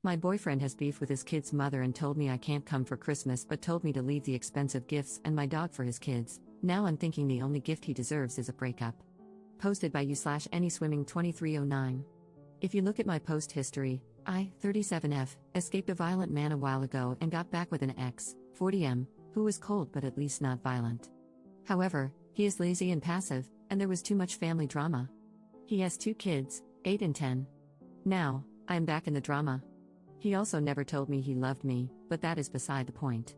My boyfriend has beef with his kid's mother and told me I can't come for Christmas but told me to leave the expensive gifts and my dog for his kids. Now I'm thinking the only gift he deserves is a breakup. Posted by you/AnySwimming2309. If you look at my post history, I, 37F, escaped a violent man a while ago and got back with an ex, 40M, who was cold but at least not violent. However, he is lazy and passive, and there was too much family drama. He has 2 kids, 8 and 10. Now, I am back in the drama. He also never told me he loved me, but that is beside the point.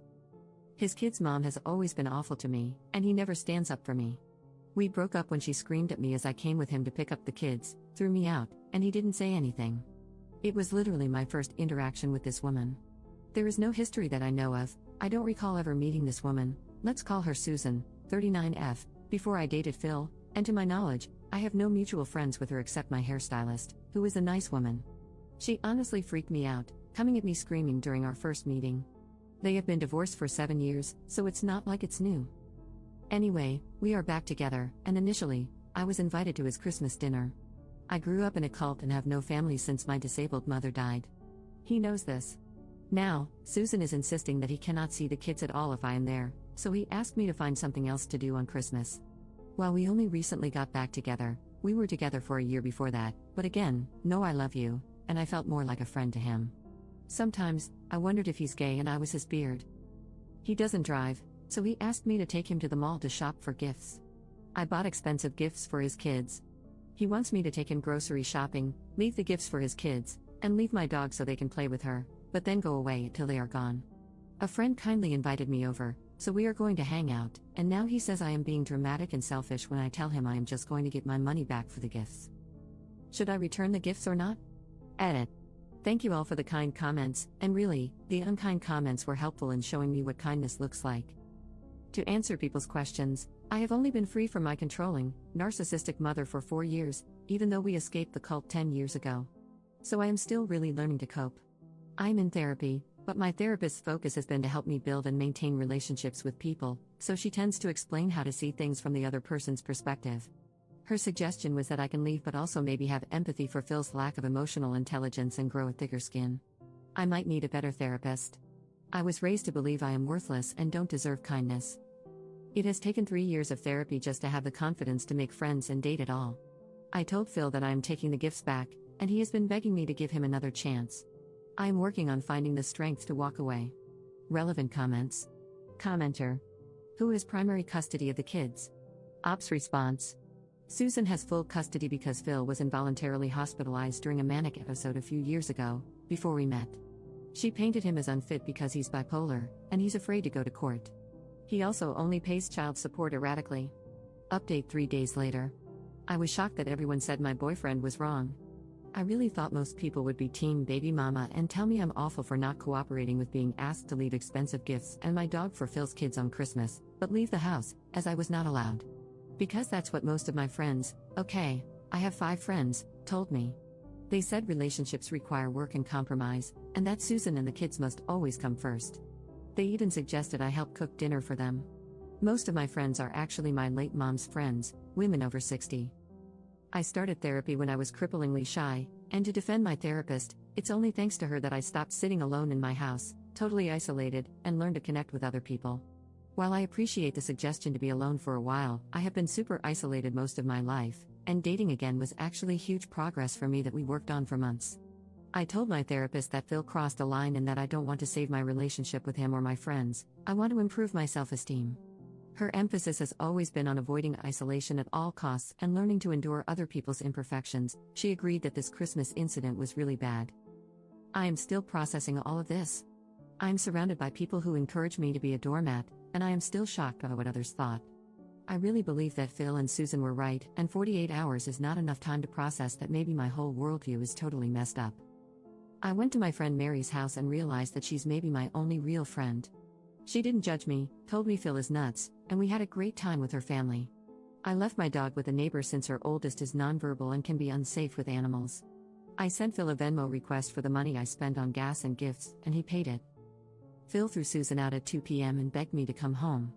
His kid's mom has always been awful to me, and he never stands up for me. We broke up when she screamed at me as I came with him to pick up the kids, threw me out, and he didn't say anything. It was literally my first interaction with this woman. There is no history that I know of. I don't recall ever meeting this woman, let's call her Susan, 39F, before I dated Phil, and to my knowledge, I have no mutual friends with her except my hairstylist, who is a nice woman. She honestly freaked me out, coming at me screaming during our first meeting. They have been divorced for 7 years, so it's not like it's new. Anyway, we are back together, and initially, I was invited to his Christmas dinner. I grew up in a cult and have no family since my disabled mother died. He knows this. Now, Susan is insisting that he cannot see the kids at all if I am there, so he asked me to find something else to do on Christmas. While we only recently got back together, we were together for a year before that, but again, no I love you, and I felt more like a friend to him. Sometimes, I wondered if he's gay and I was his beard. He doesn't drive, so he asked me to take him to the mall to shop for gifts. I bought expensive gifts for his kids. He wants me to take him grocery shopping, leave the gifts for his kids, and leave my dog so they can play with her, but then go away until they are gone. A friend kindly invited me over, so we are going to hang out, and now he says I am being dramatic and selfish when I tell him I am just going to get my money back for the gifts. Should I return the gifts or not? Edit. Thank you all for the kind comments, and really, the unkind comments were helpful in showing me what kindness looks like. To answer people's questions, I have only been free from my controlling, narcissistic mother for 4 years, even though we escaped the cult 10 years ago. So I am still really learning to cope. I am in therapy, but my therapist's focus has been to help me build and maintain relationships with people, so she tends to explain how to see things from the other person's perspective. Her suggestion was that I can leave but also maybe have empathy for Phil's lack of emotional intelligence and grow a thicker skin. I might need a better therapist. I was raised to believe I am worthless and don't deserve kindness. It has taken 3 years of therapy just to have the confidence to make friends and date at all. I told Phil that I am taking the gifts back, and he has been begging me to give him another chance. I am working on finding the strength to walk away. Relevant comments. Commenter. Who has primary custody of the kids? Ops response. Susan has full custody because Phil was involuntarily hospitalized during a manic episode a few years ago, before we met. She painted him as unfit because he's bipolar, and he's afraid to go to court. He also only pays child support erratically. Update 3 days later. I was shocked that everyone said my boyfriend was wrong. I really thought most people would be team baby mama and tell me I'm awful for not cooperating with being asked to leave expensive gifts and my dog for Phil's kids on Christmas, but leave the house, as I was not allowed. Because that's what most of my friends, okay, I have 5 friends, told me. They said relationships require work and compromise, and that Susan and the kids must always come first. They even suggested I help cook dinner for them. Most of my friends are actually my late mom's friends, women over 60. I started therapy when I was cripplingly shy, and to defend my therapist, it's only thanks to her that I stopped sitting alone in my house, totally isolated, and learned to connect with other people. While I appreciate the suggestion to be alone for a while, I have been super isolated most of my life, and dating again was actually huge progress for me that we worked on for months. I told my therapist that Phil crossed a line and that I don't want to save my relationship with him or my friends, I want to improve my self-esteem. Her emphasis has always been on avoiding isolation at all costs and learning to endure other people's imperfections. She agreed that this Christmas incident was really bad. I am still processing all of this. I am surrounded by people who encourage me to be a doormat, and I am still shocked by what others thought. I really believe that Phil and Susan were right, and 48 hours is not enough time to process that maybe my whole worldview is totally messed up. I went to my friend Mary's house and realized that she's maybe my only real friend. She didn't judge me, told me Phil is nuts, and we had a great time with her family. I left my dog with a neighbor since her oldest is nonverbal and can be unsafe with animals. I sent Phil a Venmo request for the money I spent on gas and gifts, and he paid it. Phil threw Susan out at 2 p.m. and begged me to come home.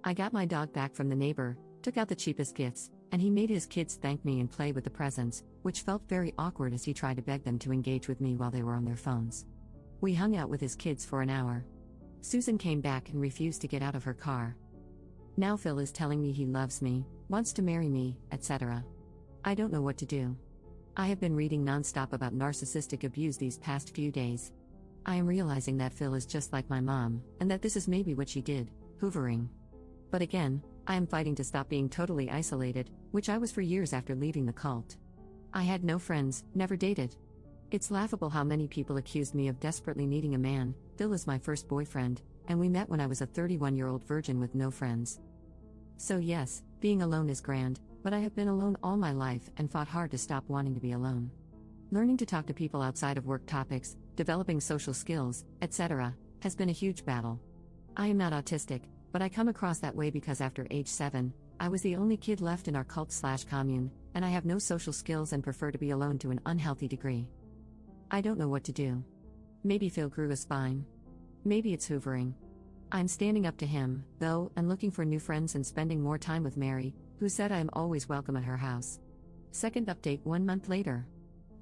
I got my dog back from the neighbor, took out the cheapest gifts, And he made his kids thank me and play with the presents, which felt very awkward as he tried to beg them to engage with me while they were on their phones. We hung out with his kids for an hour. Susan came back and refused to get out of her car. Now Phil is telling me he loves me, wants to marry me, etc. I don't know what to do. I have been reading nonstop about narcissistic abuse these past few days. I am realizing that Phil is just like my mom, and that this is maybe what she did, hoovering. But again, I am fighting to stop being totally isolated, which I was for years after leaving the cult. I had no friends, never dated. It's laughable how many people accused me of desperately needing a man. Phil is my first boyfriend, and we met when I was a 31-year-old virgin with no friends. So yes, being alone is grand, but I have been alone all my life and fought hard to stop wanting to be alone. Learning to talk to people outside of work topics, developing social skills, etc., has been a huge battle. I am not autistic, but I come across that way because after age 7, I was the only kid left in our cult/commune, and I have no social skills and prefer to be alone to an unhealthy degree. I don't know what to do. Maybe Phil grew a spine. Maybe it's hoovering. I'm standing up to him, though, and looking for new friends and spending more time with Mary, who said I am always welcome at her house. Second update 1 month later.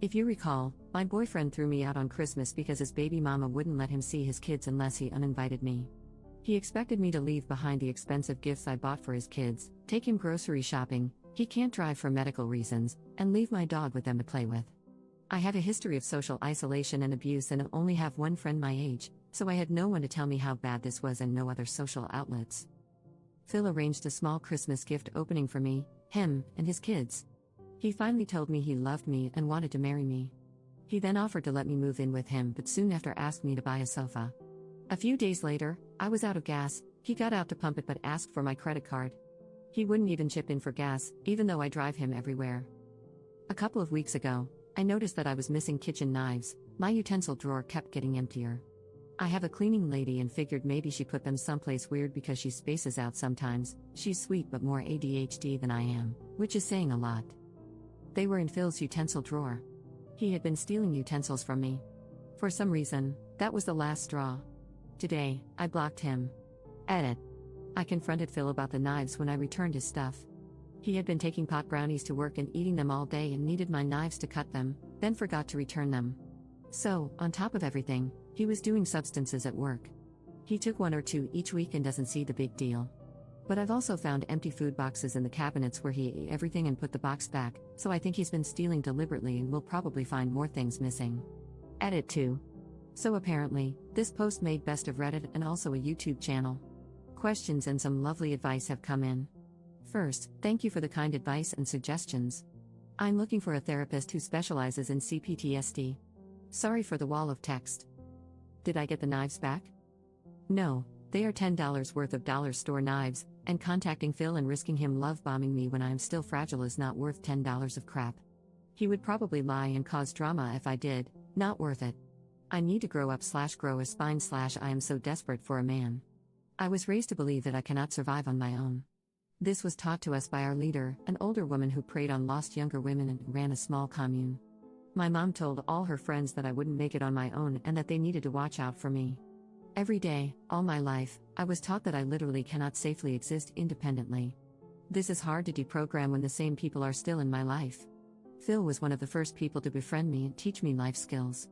If you recall, my boyfriend threw me out on Christmas because his baby mama wouldn't let him see his kids unless he uninvited me. He expected me to leave behind the expensive gifts I bought for his kids, take him grocery shopping, he can't drive for medical reasons, and leave my dog with them to play with. I have a history of social isolation and abuse and only have one friend my age, so I had no one to tell me how bad this was and no other social outlets. Phil arranged a small Christmas gift opening for me, him, and his kids. He finally told me he loved me and wanted to marry me. He then offered to let me move in with him but soon after asked me to buy a sofa. A few days later, I was out of gas, he got out to pump it but asked for my credit card. He wouldn't even chip in for gas, even though I drive him everywhere. A couple of weeks ago, I noticed that I was missing kitchen knives. My utensil drawer kept getting emptier. I have a cleaning lady and figured maybe she put them someplace weird because she spaces out sometimes. She's sweet but more ADHD than I am, which is saying a lot. They were in Phil's utensil drawer. He had been stealing utensils from me. For some reason, that was the last straw. Today, I blocked him. Edit. I confronted Phil about the knives when I returned his stuff. He had been taking pot brownies to work and eating them all day and needed my knives to cut them, then forgot to return them. So, on top of everything, he was doing substances at work. He took 1 or 2 each week and doesn't see the big deal. But I've also found empty food boxes in the cabinets where he ate everything and put the box back, so I think he's been stealing deliberately and will probably find more things missing. Edit 2. So apparently, this post made best of Reddit and also a YouTube channel. Questions and some lovely advice have come in. First, thank you for the kind advice and suggestions. I'm looking for a therapist who specializes in CPTSD. Sorry for the wall of text. Did I get the knives back? No, they are $10 worth of dollar store knives, and contacting Phil and risking him love bombing me when I am still fragile is not worth $10 of crap. He would probably lie and cause drama if I did, not worth it. I need to grow up/grow a spine/ I am so desperate for a man. I was raised to believe that I cannot survive on my own. This was taught to us by our leader, an older woman who preyed on lost younger women and ran a small commune. My mom told all her friends that I wouldn't make it on my own and that they needed to watch out for me. Every day, all my life, I was taught that I literally cannot safely exist independently. This is hard to deprogram when the same people are still in my life. Phil was one of the first people to befriend me and teach me life skills.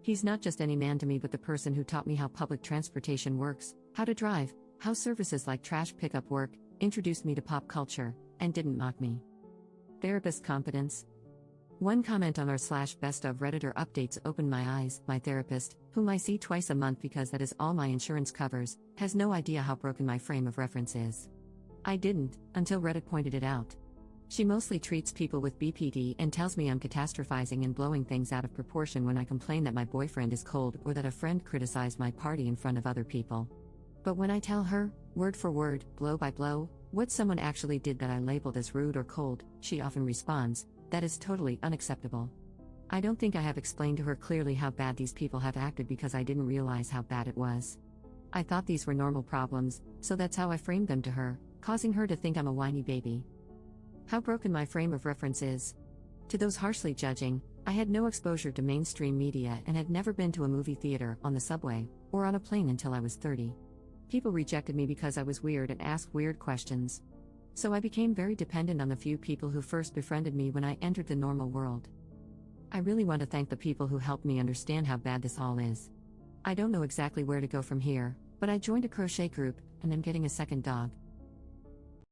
He's not just any man to me but the person who taught me how public transportation works, how to drive, how services like trash pickup work, introduced me to pop culture, and didn't mock me. Therapist competence. One comment on r/best of Redditor updates opened my eyes. My therapist, whom I see twice a month because that is all my insurance covers, has no idea how broken my frame of reference is. I didn't, until Reddit pointed it out. She mostly treats people with BPD and tells me I'm catastrophizing and blowing things out of proportion when I complain that my boyfriend is cold or that a friend criticized my party in front of other people. But when I tell her, word for word, blow by blow, what someone actually did that I labeled as rude or cold, she often responds, that is totally unacceptable. I don't think I have explained to her clearly how bad these people have acted because I didn't realize how bad it was. I thought these were normal problems, so that's how I framed them to her, causing her to think I'm a whiny baby. How broken my frame of reference is. To those harshly judging, I had no exposure to mainstream media and had never been to a movie theater, on the subway, or on a plane until I was 30. People rejected me because I was weird and asked weird questions. So I became very dependent on the few people who first befriended me when I entered the normal world. I really want to thank the people who helped me understand how bad this all is. I don't know exactly where to go from here, but I joined a crochet group, and I'm getting a second dog.